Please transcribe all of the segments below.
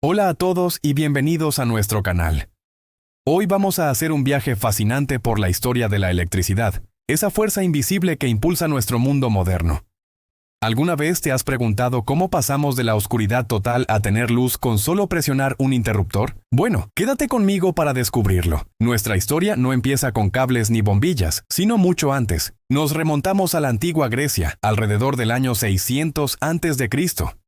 Hola a todos y bienvenidos a nuestro canal. Hoy vamos a hacer un viaje fascinante por la historia de la electricidad, esa fuerza invisible que impulsa nuestro mundo moderno. ¿Alguna vez te has preguntado cómo pasamos de la oscuridad total a tener luz con solo presionar un interruptor? Bueno, quédate conmigo para descubrirlo. Nuestra historia no empieza con cables ni bombillas, sino mucho antes. Nos remontamos a la antigua Grecia, alrededor del año 600 a.C.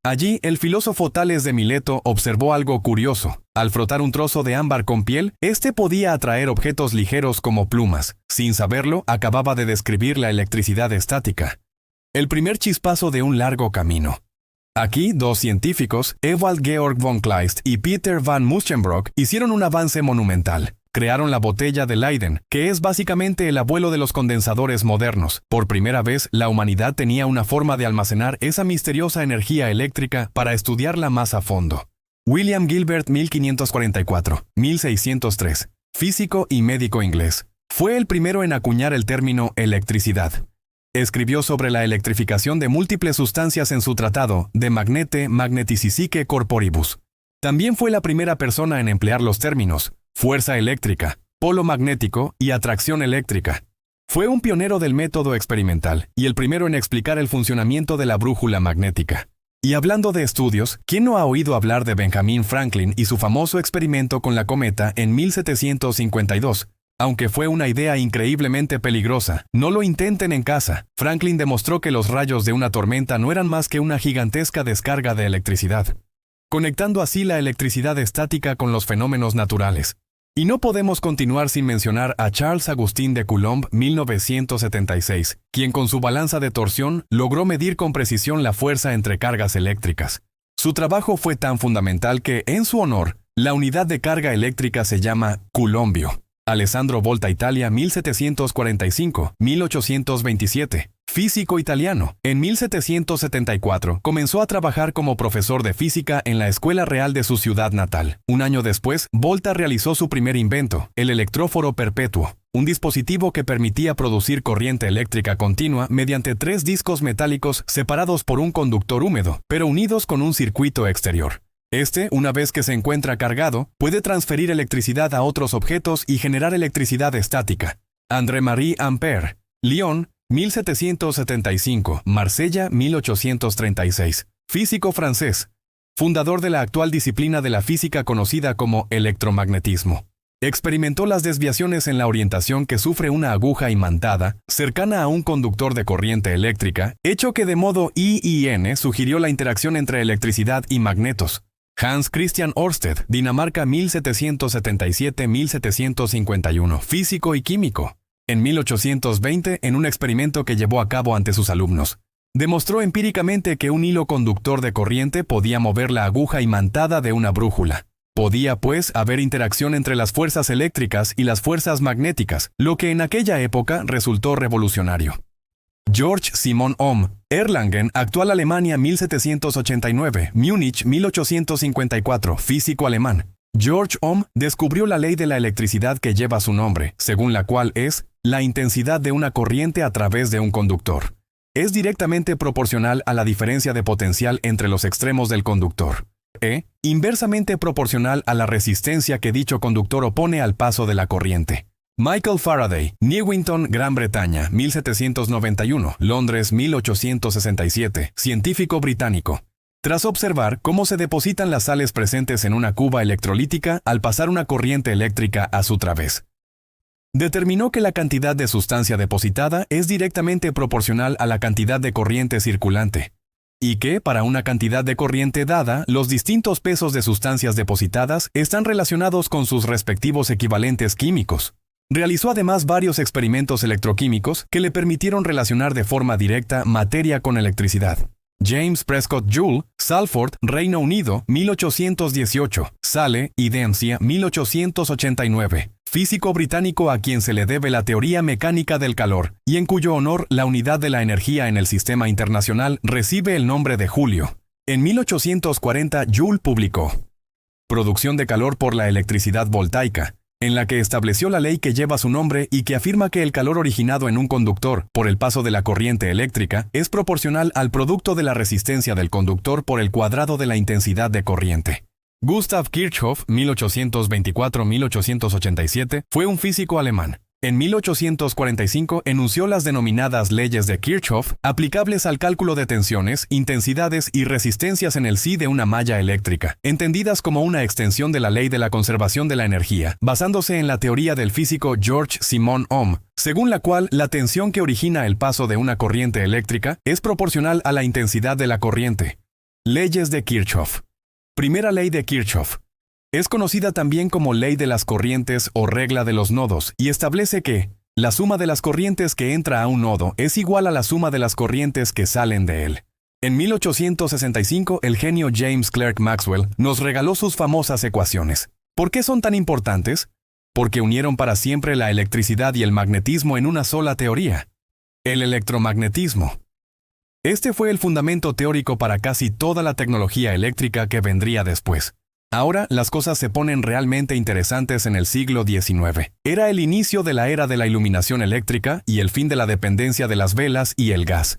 Allí, el filósofo Tales de Mileto observó algo curioso. Al frotar un trozo de ámbar con piel, este podía atraer objetos ligeros como plumas. Sin saberlo, acababa de describir la electricidad estática. El primer chispazo de un largo camino. Aquí, dos científicos, Ewald Georg von Kleist y Peter van Musschenbroek, hicieron un avance monumental. Crearon la botella de Leyden, que es básicamente el abuelo de los condensadores modernos. Por primera vez, la humanidad tenía una forma de almacenar esa misteriosa energía eléctrica para estudiarla más a fondo. William Gilbert 1544-1603, físico y médico inglés, fue el primero en acuñar el término electricidad. Escribió sobre la electrificación de múltiples sustancias en su tratado De Magnete Magneticissique Corporibus. También fue la primera persona en emplear los términos fuerza eléctrica, polo magnético y atracción eléctrica. Fue un pionero del método experimental y el primero en explicar el funcionamiento de la brújula magnética. Y hablando de estudios, ¿quién no ha oído hablar de Benjamin Franklin y su famoso experimento con la cometa en 1752? Aunque fue una idea increíblemente peligrosa, no lo intenten en casa. Franklin demostró que los rayos de una tormenta no eran más que una gigantesca descarga de electricidad, conectando así la electricidad estática con los fenómenos naturales. Y no podemos continuar sin mencionar a Charles Augustin de Coulomb 1976, quien con su balanza de torsión logró medir con precisión la fuerza entre cargas eléctricas. Su trabajo fue tan fundamental que, en su honor, la unidad de carga eléctrica se llama coulombio. Alessandro Volta Italia 1745-1827, físico italiano. En 1774 comenzó a trabajar como profesor de física en la Escuela Real de su ciudad natal. Un año después, Volta realizó su primer invento, el electróforo perpetuo, un dispositivo que permitía producir corriente eléctrica continua mediante 3 discos metálicos separados por un conductor húmedo, pero unidos con un circuito exterior. Una vez que se encuentra cargado, puede transferir electricidad a otros objetos y generar electricidad estática. André-Marie Ampère, Lyon, 1775, Marsella, 1836, físico francés, fundador de la actual disciplina de la física conocida como electromagnetismo. Experimentó las desviaciones en la orientación que sufre una aguja imantada cercana a un conductor de corriente eléctrica, hecho que de modo I&N sugirió la interacción entre electricidad y magnetos. Hans Christian Ørsted, Dinamarca 1777-1751, físico y químico. En 1820, en un experimento que llevó a cabo ante sus alumnos, demostró empíricamente que un hilo conductor de corriente podía mover la aguja imantada de una brújula. Podía, pues, haber interacción entre las fuerzas eléctricas y las fuerzas magnéticas, lo que en aquella época resultó revolucionario. George Simon Ohm, Erlangen, actual Alemania 1789, Múnich 1854, físico alemán. George Ohm descubrió la ley de la electricidad que lleva su nombre, según la cual es la intensidad de una corriente a través de un conductor. Es directamente proporcional a la diferencia de potencial entre los extremos del conductor. Inversamente proporcional a la resistencia que dicho conductor opone al paso de la corriente. Michael Faraday, Newington, Gran Bretaña, 1791, Londres, 1867, científico británico. Tras observar cómo se depositan las sales presentes en una cuba electrolítica al pasar una corriente eléctrica a su través, determinó que la cantidad de sustancia depositada es directamente proporcional a la cantidad de corriente circulante, y que, para una cantidad de corriente dada, los distintos pesos de sustancias depositadas están relacionados con sus respectivos equivalentes químicos. Realizó además varios experimentos electroquímicos que le permitieron relacionar de forma directa materia con electricidad. James Prescott Joule, Salford, Reino Unido, 1818, Sale, Idencia, 1889, físico británico a quien se le debe la teoría mecánica del calor, y en cuyo honor la unidad de la energía en el sistema internacional recibe el nombre de julio. En 1840, Joule publicó Producción de calor por la electricidad voltaica, en la que estableció la ley que lleva su nombre y que afirma que el calor originado en un conductor por el paso de la corriente eléctrica es proporcional al producto de la resistencia del conductor por el cuadrado de la intensidad de corriente. Gustav Kirchhoff, 1824-1887, fue un físico alemán. En 1845 enunció las denominadas leyes de Kirchhoff, aplicables al cálculo de tensiones, intensidades y resistencias en el sí de una malla eléctrica, entendidas como una extensión de la ley de la conservación de la energía, basándose en la teoría del físico George Simon Ohm, según la cual la tensión que origina el paso de una corriente eléctrica es proporcional a la intensidad de la corriente. Leyes de Kirchhoff. Primera ley de Kirchhoff. Es conocida también como ley de las corrientes o regla de los nodos, y establece que la suma de las corrientes que entra a un nodo es igual a la suma de las corrientes que salen de él. En 1865, el genio James Clerk Maxwell nos regaló sus famosas ecuaciones. ¿Por qué son tan importantes? Porque unieron para siempre la electricidad y el magnetismo en una sola teoría: el electromagnetismo. Este fue el fundamento teórico para casi toda la tecnología eléctrica que vendría después. Ahora las cosas se ponen realmente interesantes en el siglo XIX. Era el inicio de la era de la iluminación eléctrica y el fin de la dependencia de las velas y el gas.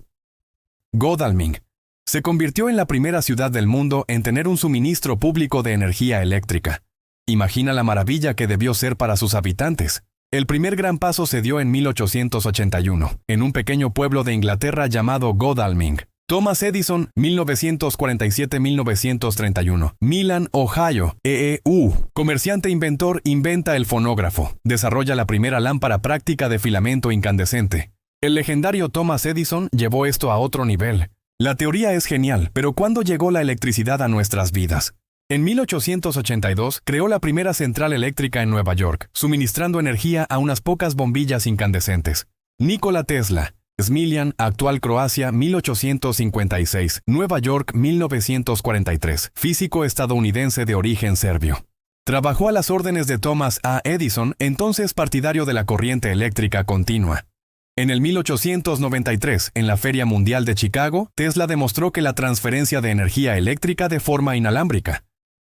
Godalming se convirtió en la primera ciudad del mundo en tener un suministro público de energía eléctrica. Imagina la maravilla que debió ser para sus habitantes. El primer gran paso se dio en 1881, en un pequeño pueblo de Inglaterra llamado Godalming. Thomas Edison, 1947-1931. Milan, Ohio, EEU. Comerciante inventor, inventa el fonógrafo. Desarrolla la primera lámpara práctica de filamento incandescente. El legendario Thomas Edison llevó esto a otro nivel. La teoría es genial, pero ¿cuándo llegó la electricidad a nuestras vidas? En 1882 creó la primera central eléctrica en Nueva York, suministrando energía a unas pocas bombillas incandescentes. Nikola Tesla. Smiljan, actual Croacia, 1856. Nueva York, 1943. Físico estadounidense de origen serbio. Trabajó a las órdenes de Thomas A. Edison, entonces partidario de la corriente eléctrica continua. En el 1893, en la Feria Mundial de Chicago, Tesla demostró que la transferencia de energía eléctrica de forma inalámbrica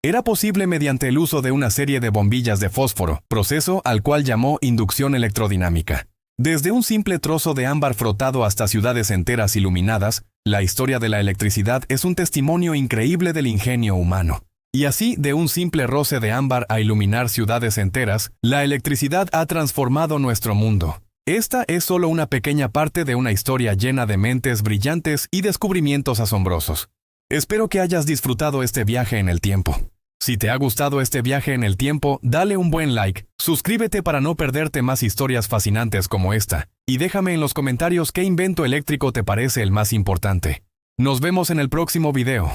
era posible mediante el uso de una serie de bombillas de fósforo, proceso al cual llamó inducción electrodinámica. Desde un simple trozo de ámbar frotado hasta ciudades enteras iluminadas, la historia de la electricidad es un testimonio increíble del ingenio humano. Y así, de un simple roce de ámbar a iluminar ciudades enteras, la electricidad ha transformado nuestro mundo. Esta es solo una pequeña parte de una historia llena de mentes brillantes y descubrimientos asombrosos. Espero que hayas disfrutado este viaje en el tiempo. Si te ha gustado este viaje en el tiempo, dale un buen like, suscríbete para no perderte más historias fascinantes como esta, y déjame en los comentarios qué invento eléctrico te parece el más importante. Nos vemos en el próximo video.